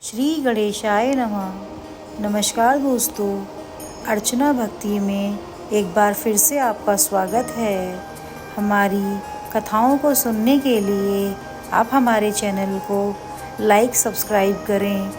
श्री गणेशाय नमः। नमस्कार दोस्तों, अर्चना भक्ति में एक बार फिर से आपका स्वागत है। हमारी कथाओं को सुनने के लिए आप हमारे चैनल को लाइक सब्सक्राइब करें,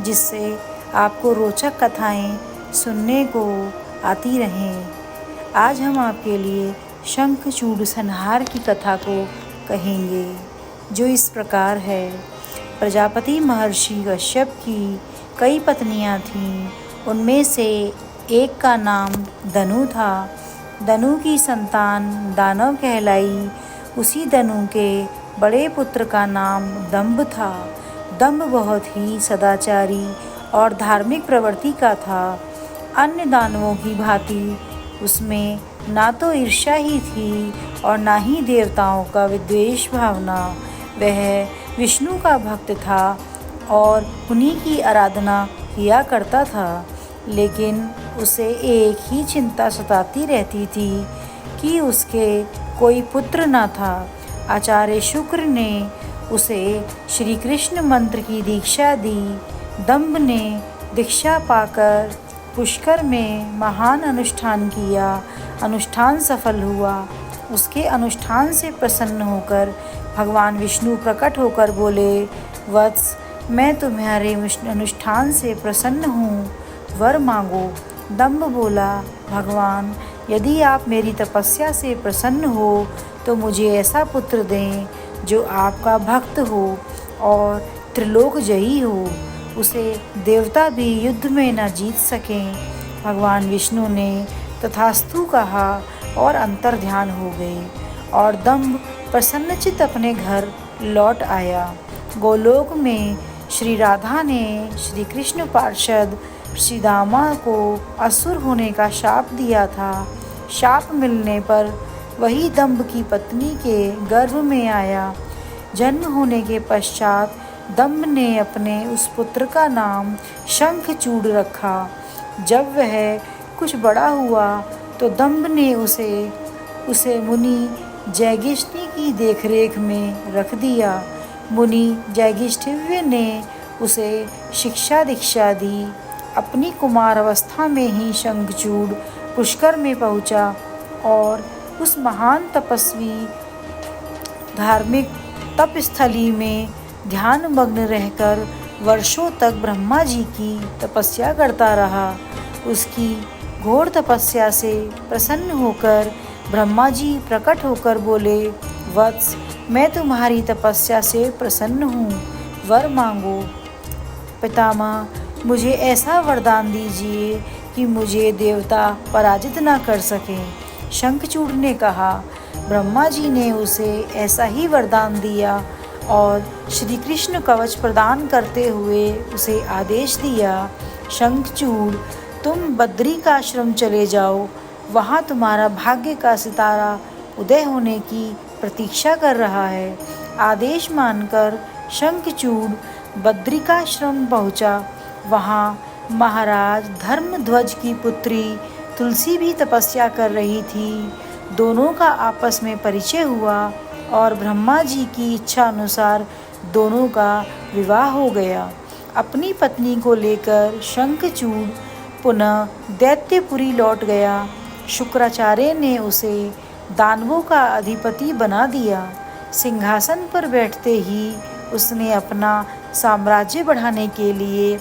जिससे आपको रोचक कथाएं सुनने को आती रहें। आज हम आपके लिए शंखचूड़ संहार की कथा को कहेंगे, जो इस प्रकार है। प्रजापति महर्षि कश्यप की कई पत्नियां थीं। उनमें से एक का नाम धनु था। धनु की संतान दानव कहलाई। उसी धनु के बड़े पुत्र का नाम दंभ था। दंभ बहुत ही सदाचारी और धार्मिक प्रवृत्ति का था। अन्य दानवों की भांति उसमें ना तो ईर्ष्या ही थी और ना ही देवताओं का विद्वेष भावना। वह विष्णु का भक्त था और उन्हीं की आराधना किया करता था। लेकिन उसे एक ही चिंता सताती रहती थी कि उसके कोई पुत्र न था। आचार्य शुक्र ने उसे श्री कृष्ण मंत्र की दीक्षा दी। दंभ ने दीक्षा पाकर पुष्कर में महान अनुष्ठान किया। अनुष्ठान सफल हुआ। उसके अनुष्ठान से प्रसन्न होकर भगवान विष्णु प्रकट होकर बोले, वत्स, मैं तुम्हारे अनुष्ठान से प्रसन्न हूँ, वर मांगो। दंभ बोला, भगवान, यदि आप मेरी तपस्या से प्रसन्न हो तो मुझे ऐसा पुत्र दें जो आपका भक्त हो और त्रिलोक जयी हो। उसे देवता भी युद्ध में न जीत सकें। भगवान विष्णु ने तथास्तु कहा और अंतर्ध्यान हो गए और दंभ प्रसन्नचित अपने घर लौट आया। गोलोक में श्री राधा ने श्री कृष्ण पार्षद श्रीदामा को असुर होने का शाप दिया था। शाप मिलने पर वही दंभ की पत्नी के गर्भ में आया। जन्म होने के पश्चात दंभ ने अपने उस पुत्र का नाम शंखचूड़ रखा। जब वह कुछ बड़ा हुआ तो दंभ ने उसे मुनि जैगिष्ठि की देखरेख में रख दिया। मुनि जैगिष्ठिव्य ने उसे शिक्षा दीक्षा दी। अपनी कुमार अवस्था में ही शंखचूड़ पुष्कर में पहुंचा और उस महान तपस्वी धार्मिक तपस्थली में ध्यान मग्न रहकर वर्षों तक ब्रह्मा जी की तपस्या करता रहा। उसकी घोर तपस्या से प्रसन्न होकर ब्रह्मा जी प्रकट होकर बोले, वत्स, मैं तुम्हारी तपस्या से प्रसन्न हूँ, वर मांगो। पितामह, मुझे ऐसा वरदान दीजिए कि मुझे देवता पराजित न कर सकें। शंखचूड़ ने कहा। ब्रह्मा जी ने उसे ऐसा ही वरदान दिया और श्री कृष्ण कवच प्रदान करते हुए उसे आदेश दिया, शंखचूड़, तुम बद्री का आश्रम चले जाओ। वहाँ तुम्हारा भाग्य का सितारा उदय होने की प्रतीक्षा कर रहा है। आदेश मानकर शंखचूड़ बद्रिकाश्रम पहुँचा। वहाँ महाराज धर्मध्वज की पुत्री तुलसी भी तपस्या कर रही थी। दोनों का आपस में परिचय हुआ और ब्रह्मा जी की इच्छा अनुसार दोनों का विवाह हो गया। अपनी पत्नी को लेकर शंखचूड़ पुनः दैत्यपुरी लौट गया। शुक्राचार्य ने उसे दानवों का अधिपति बना दिया। सिंहासन पर बैठते ही उसने अपना साम्राज्य बढ़ाने के लिए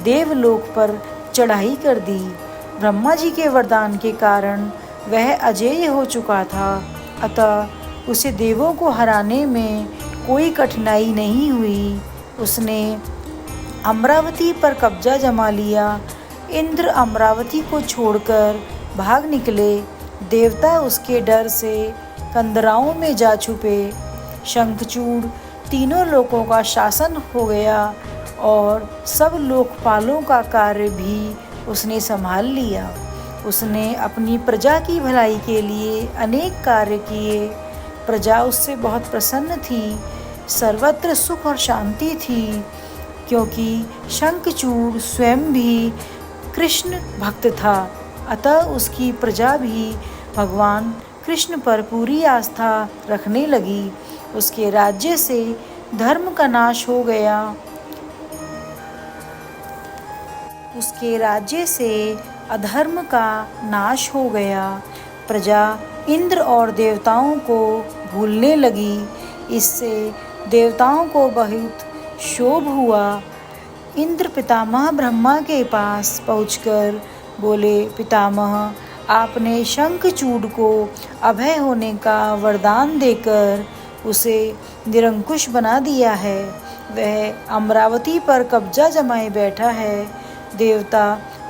देवलोक पर चढ़ाई कर दी। ब्रह्मा जी के वरदान के कारण वह अजेय हो चुका था, अतः उसे देवों को हराने में कोई कठिनाई नहीं हुई। उसने अमरावती पर कब्जा जमा लिया। इंद्र अमरावती को छोड़कर भाग निकले। देवता उसके डर से कंदराओं में जा छुपे। शंखचूड़ तीनों लोकों का शासन हो गया और सब लोकपालों का कार्य भी उसने संभाल लिया। उसने अपनी प्रजा की भलाई के लिए अनेक कार्य किए। प्रजा उससे बहुत प्रसन्न थी। सर्वत्र सुख और शांति थी, क्योंकि शंखचूड़ स्वयं भी कृष्ण भक्त था। अतः उसकी प्रजा भी भगवान कृष्ण पर पूरी आस्था रखने लगी। उसके राज्य से धर्म का नाश हो गया उसके राज्य से अधर्म का नाश हो गया। प्रजा इंद्र और देवताओं को भूलने लगी। इससे देवताओं को बहुत क्षोभ हुआ। इंद्र पितामह ब्रह्मा के पास पहुंचकर बोले, पितामह, आपने शंखचूड़ को अभय होने का वरदान देकर उसे निरंकुश बना दिया है। वह अमरावती पर कब्जा जमाए बैठा है। देवता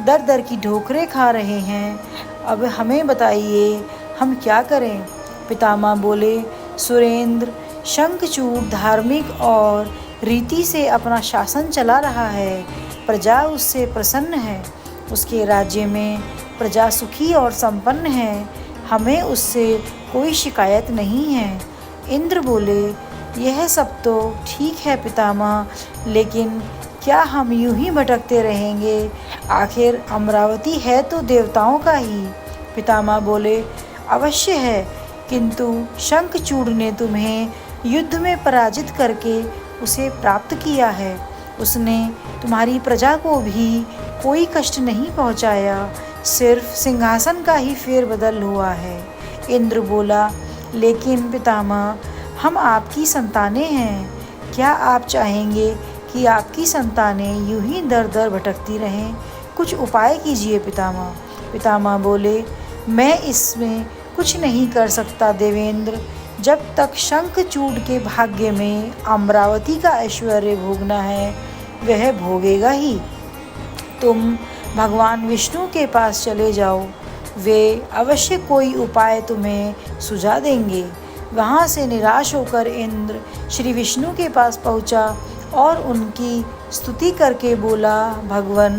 दर दर की ठोकरें खा रहे हैं। अब हमें बताइए, हम क्या करें? पितामह बोले, सुरेंद्र, शंखचूड़ धार्मिक और रीति से अपना शासन चला रहा है। प्रजा उससे प्रसन्न है। उसके राज्य में प्रजा सुखी और संपन्न है। हमें उससे कोई शिकायत नहीं है। इंद्र बोले, यह सब तो ठीक है पितामह, लेकिन क्या हम यूं ही भटकते रहेंगे? आखिर अमरावती है तो देवताओं का ही। पितामह बोले, अवश्य है, किंतु शंखचूड़ ने तुम्हें युद्ध में पराजित करके उसे प्राप्त किया है। उसने तुम्हारी प्रजा को भी कोई कष्ट नहीं पहुंचाया, सिर्फ सिंहासन का ही फेरबदल हुआ है। इंद्र बोला, लेकिन पितामह, हम आपकी संतानें हैं। क्या आप चाहेंगे कि आपकी संतानें यूं ही दर दर भटकती रहें? कुछ उपाय कीजिए पितामह। पितामह बोले, मैं इसमें कुछ नहीं कर सकता देवेंद्र। जब तक शंखचूड़ के भाग्य में अमरावती का ऐश्वर्य भोगना है, वह भोगेगा ही। तुम भगवान विष्णु के पास चले जाओ, वे अवश्य कोई उपाय तुम्हें सुझा देंगे। वहाँ से निराश होकर इंद्र श्री विष्णु के पास पहुँचा और उनकी स्तुति करके बोला, भगवान,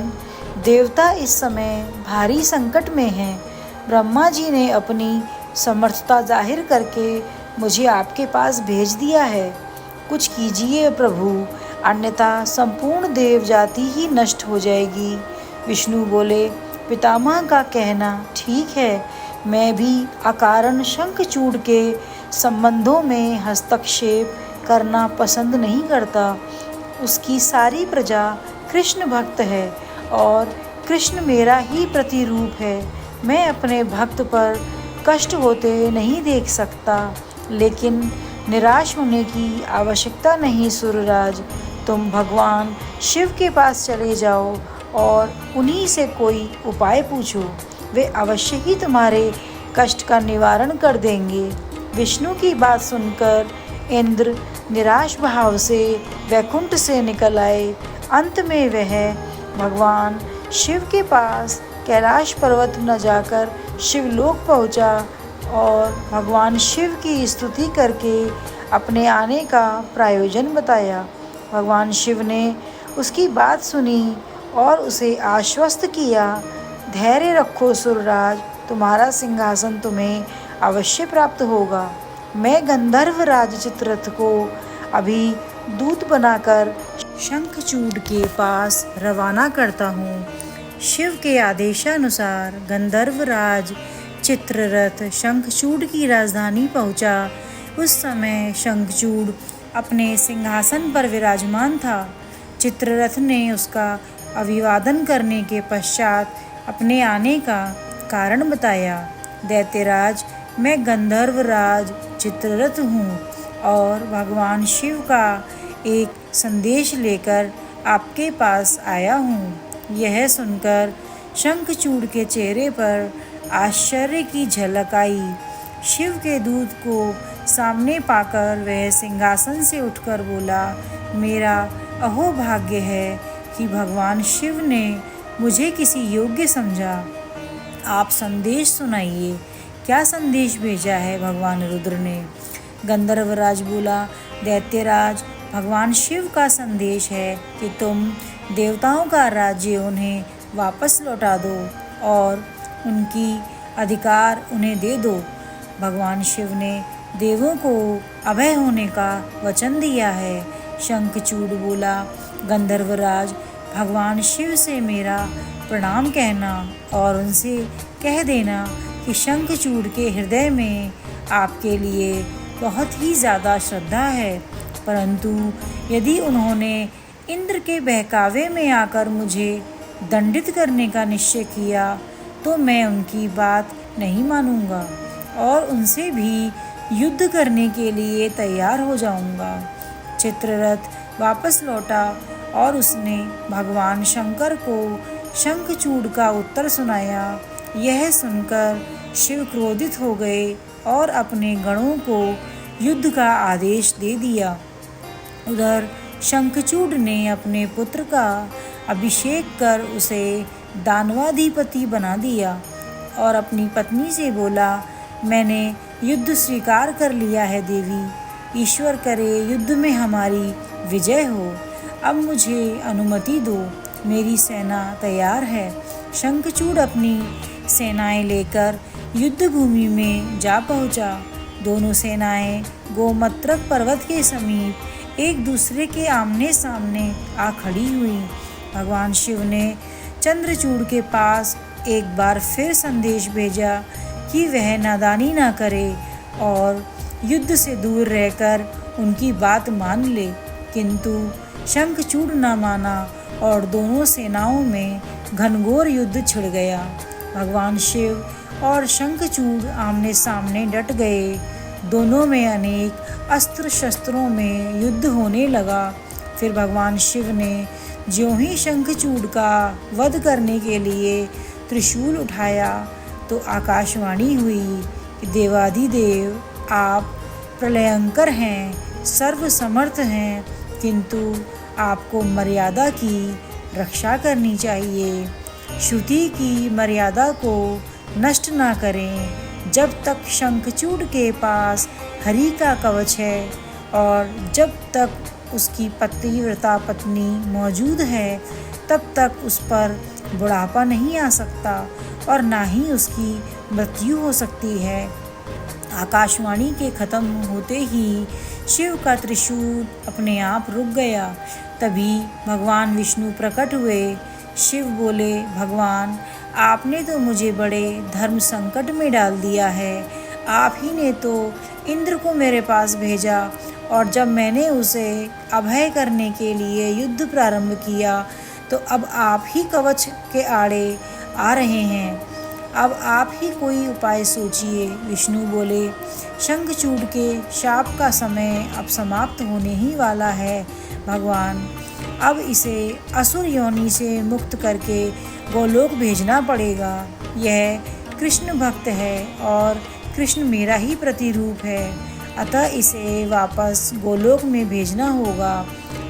देवता इस समय भारी संकट में हैं। ब्रह्मा जी ने अपनी समर्थता जाहिर करके मुझे आपके पास भेज दिया है। कुछ कीजिए प्रभु, अन्यथा संपूर्ण देव जाति ही नष्ट हो जाएगी। विष्णु बोले, पितामह का कहना ठीक है। मैं भी अकारण शंखचूड़ के संबंधों में हस्तक्षेप करना पसंद नहीं करता। उसकी सारी प्रजा कृष्ण भक्त है और कृष्ण मेरा ही प्रतिरूप है। मैं अपने भक्त पर कष्ट होते नहीं देख सकता, लेकिन निराश होने की आवश्यकता नहीं सुरराज। तुम भगवान शिव के पास चले जाओ और उन्हीं से कोई उपाय पूछो। वे अवश्य ही तुम्हारे कष्ट का निवारण कर देंगे। विष्णु की बात सुनकर इंद्र निराश भाव से वैकुंठ से निकल आए। अंत में वह भगवान शिव के पास कैलाश पर्वत न जाकर शिवलोक पहुंचा और भगवान शिव की स्तुति करके अपने आने का प्रयोजन बताया। भगवान शिव ने उसकी बात सुनी और उसे आश्वस्त किया, धैर्य रखो सुरराज, तुम्हारा सिंहासन तुम्हें अवश्य प्राप्त होगा। मैं गंधर्व राज चित्ररथ को अभी दूत बनाकर शंखचूड़ के पास रवाना करता हूँ। शिव के आदेशानुसार गंधर्व राज चित्ररथ शंखचूड़ की राजधानी पहुँचा। उस समय शंखचूड़ अपने सिंहासन पर विराजमान था। चित्ररथ ने उसका अभिवादन करने के पश्चात अपने आने का कारण बताया। दैत्यराज, मैं गंधर्व राज चित्ररथ हूँ और भगवान शिव का एक संदेश लेकर आपके पास आया हूँ। यह सुनकर शंखचूड़ के चेहरे पर आश्चर्य की झलक आई। शिव के दूत को सामने पाकर वह सिंहासन से उठकर बोला, मेरा अहोभाग्य है कि भगवान शिव ने मुझे किसी योग्य समझा। आप संदेश सुनाइए, क्या संदेश भेजा है भगवान रुद्र ने? गंधर्वराज बोला, दैत्यराज, भगवान शिव का संदेश है कि तुम देवताओं का राज्य उन्हें वापस लौटा दो और उनकी अधिकार उन्हें दे दो। भगवान शिव ने देवों को अभय होने का वचन दिया है। शंखचूड़ बोला, गंधर्वराज, भगवान शिव से मेरा प्रणाम कहना और उनसे कह देना कि शंखचूड़ के हृदय में आपके लिए बहुत ही ज़्यादा श्रद्धा है, परंतु यदि उन्होंने इंद्र के बहकावे में आकर मुझे दंडित करने का निश्चय किया तो मैं उनकी बात नहीं मानूंगा और उनसे भी युद्ध करने के लिए तैयार हो जाऊंगा। चित्ररथ वापस लौटा और उसने भगवान शंकर को शंखचूड़ का उत्तर सुनाया। यह सुनकर शिव क्रोधित हो गए और अपने गणों को युद्ध का आदेश दे दिया। उधर शंखचूड़ ने अपने पुत्र का अभिषेक कर उसे दानवाधिपति बना दिया और अपनी पत्नी से बोला, मैंने युद्ध स्वीकार कर लिया है देवी, ईश्वर करे युद्ध में हमारी विजय हो। अब मुझे अनुमति दो, मेरी सेना तैयार है। शंखचूड़ अपनी सेनाएं लेकर युद्ध भूमि में जा पहुंचा। दोनों सेनाएं गोमत्रक पर्वत के समीप एक दूसरे के आमने सामने आ खड़ी हुई। भगवान शिव ने चंद्रचूड़ के पास एक बार फिर संदेश भेजा कि वह नादानी ना करे और युद्ध से दूर रहकर उनकी बात मान ले, किंतु शंखचूड़ न माना और दोनों सेनाओं में घनघोर युद्ध छिड़ गया। भगवान शिव और शंखचूड़ आमने सामने डट गए। दोनों में अनेक अस्त्र शस्त्रों में युद्ध होने लगा। फिर भगवान शिव ने ज्यों ही शंखचूड़ का वध करने के लिए त्रिशूल उठाया तो आकाशवाणी हुई कि देवाधिदेव आप प्रलयंकर हैं, सर्वसमर्थ हैं, किंतु आपको मर्यादा की रक्षा करनी चाहिए। श्रुति की मर्यादा को नष्ट ना करें। जब तक शंखचूड़ के पास हरि का कवच है और जब तक उसकी पतिव्रता पत्नी मौजूद है, तब तक उस पर बुढ़ापा नहीं आ सकता और ना ही उसकी मृत्यु हो सकती है। आकाशवाणी के खत्म होते ही शिव का त्रिशूल अपने आप रुक गया। तभी भगवान विष्णु प्रकट हुए। शिव बोले, भगवान आपने तो मुझे बड़े धर्म संकट में डाल दिया है। आप ही ने तो इंद्र को मेरे पास भेजा और जब मैंने उसे अभय करने के लिए युद्ध प्रारंभ किया तो अब आप ही कवच के आड़े आ रहे हैं। अब आप ही कोई उपाय सोचिए। विष्णु बोले, शंखचूड़ के शाप का समय अब समाप्त होने ही वाला है भगवान। अब इसे असुर योनि से मुक्त करके गोलोक भेजना पड़ेगा। यह कृष्ण भक्त है और कृष्ण मेरा ही प्रतिरूप है, अतः इसे वापस गोलोक में भेजना होगा।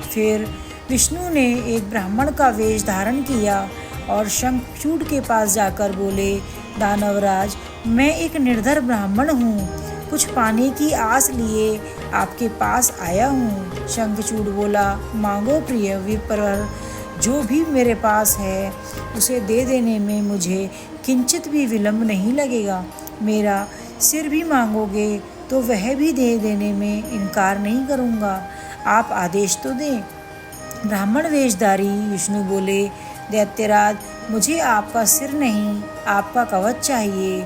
फिर विष्णु ने एक ब्राह्मण का वेश धारण किया और शंखचूड़ के पास जाकर बोले, दानवराज मैं एक निर्धर ब्राह्मण हूँ, कुछ पाने की आस लिए आपके पास आया हूँ। शंखचूड़ बोला, मांगो प्रिय विप्रवर, जो भी मेरे पास है उसे दे देने में मुझे किंचित भी विलंब नहीं लगेगा। मेरा सिर भी मांगोगे तो वह भी दे देने में इनकार नहीं करूँगा। आप आदेश तो दें। ब्राह्मण वेशधारी विष्णु बोले, दैत्यराज मुझे आपका सिर नहीं आपका कवच चाहिए।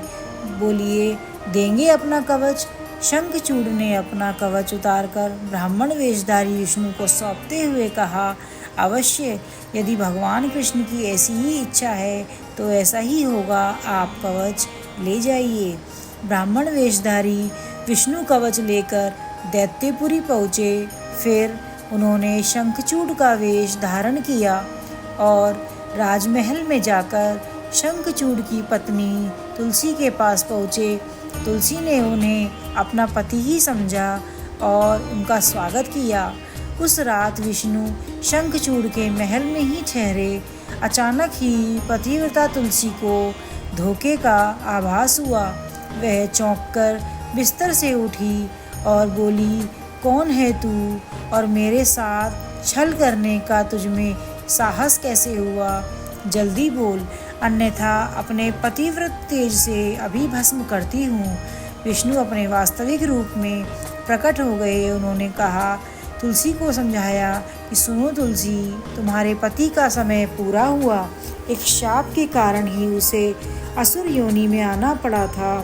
बोलिए, देंगे अपना कवच। शंखचूड़ ने अपना कवच उतारकर ब्राह्मण वेशधारी विष्णु को सौंपते हुए कहा, अवश्य, यदि भगवान कृष्ण की ऐसी ही इच्छा है तो ऐसा ही होगा, आप कवच ले जाइए। ब्राह्मण वेशधारी विष्णु कवच लेकर दैत्यपुरी पहुँचे। फिर उन्होंने शंखचूड़ का वेश धारण किया और राजमहल में जाकर शंखचूड़ की पत्नी तुलसी के पास पहुँचे। तुलसी ने उन्हें अपना पति ही समझा और उनका स्वागत किया। उस रात विष्णु शंखचूड़ के महल में ही ठहरे। अचानक ही पतिव्रता तुलसी को धोखे का आभास हुआ। वह चौंककर बिस्तर से उठी और बोली, कौन है तू और मेरे साथ छल करने का तुझमें साहस कैसे हुआ? जल्दी बोल, अन्यथा अपने पतिव्रत तेज से अभी भस्म करती हूँ। विष्णु अपने वास्तविक रूप में प्रकट हो गए। उन्होंने कहा, तुलसी को समझाया कि सुनो तुलसी, तुम्हारे पति का समय पूरा हुआ। एक शाप के कारण ही उसे असुर योनि में आना पड़ा था।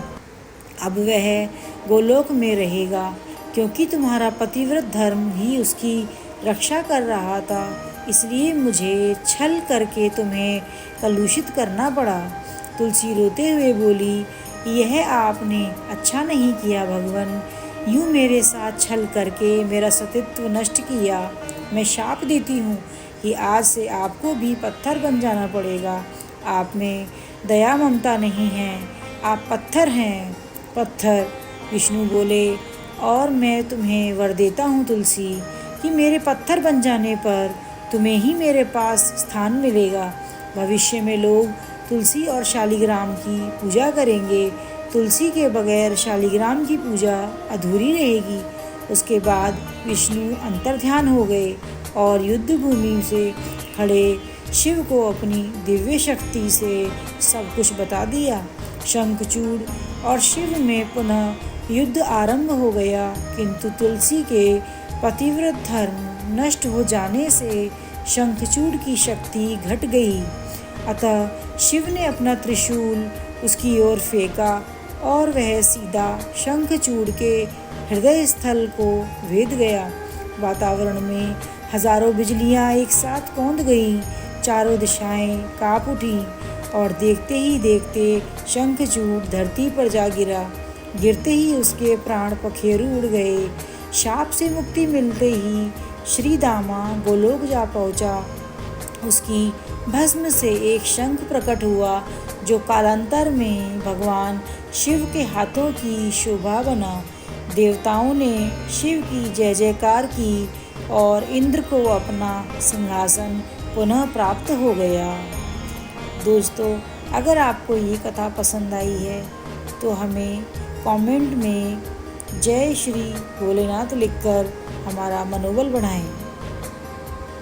अब वह गोलोक में रहेगा क्योंकि तुम्हारा पतिव्रत धर्म ही उसकी रक्षा कर रहा था। इसलिए मुझे छल करके तुम्हें कलुषित करना पड़ा। तुलसी रोते हुए बोली, यह आपने अच्छा नहीं किया भगवान, यूँ मेरे साथ छल करके मेरा सतीत्व नष्ट किया। मैं शाप देती हूँ कि आज से आपको भी पत्थर बन जाना पड़ेगा। आप में दया ममता नहीं है, आप पत्थर हैं, पत्थर। विष्णु बोले, और मैं तुम्हें वर देता हूँ तुलसी कि मेरे पत्थर बन जाने पर तुम्हें ही मेरे पास स्थान मिलेगा। भविष्य में लोग तुलसी और शालिग्राम की पूजा करेंगे। तुलसी के बगैर शालिग्राम की पूजा अधूरी रहेगी। उसके बाद विष्णु अंतर्ध्यान हो गए और युद्ध भूमि से खड़े शिव को अपनी दिव्य शक्ति से सब कुछ बता दिया। शंखचूड़ और शिव में पुनः युद्ध आरंभ हो गया, किंतु तुलसी के पतिव्रत धर्म नष्ट हो जाने से शंखचूड़ की शक्ति घट गई। अतः शिव ने अपना त्रिशूल उसकी ओर फेंका और वह सीधा शंखचूड़ के हृदय स्थल को भेद गया। वातावरण में हजारों बिजलियां एक साथ कौंध गईं, चारों दिशाएं कांप उठी और देखते ही देखते शंखचूड़ धरती पर जा गिरा। गिरते ही उसके प्राण पखेरु उड़ गए। शाप से मुक्ति मिलते ही श्री दामा गोलोक जा पहुंचा। उसकी भस्म से एक शंख प्रकट हुआ जो कालांतर में भगवान शिव के हाथों की शोभा बना। देवताओं ने शिव की जय जयकार की और इंद्र को अपना सिंहासन पुनः प्राप्त हो गया। दोस्तों, अगर आपको ये कथा पसंद आई है तो हमें कमेंट में जय श्री भोलेनाथ लिखकर हमारा मनोबल बढ़ाएं।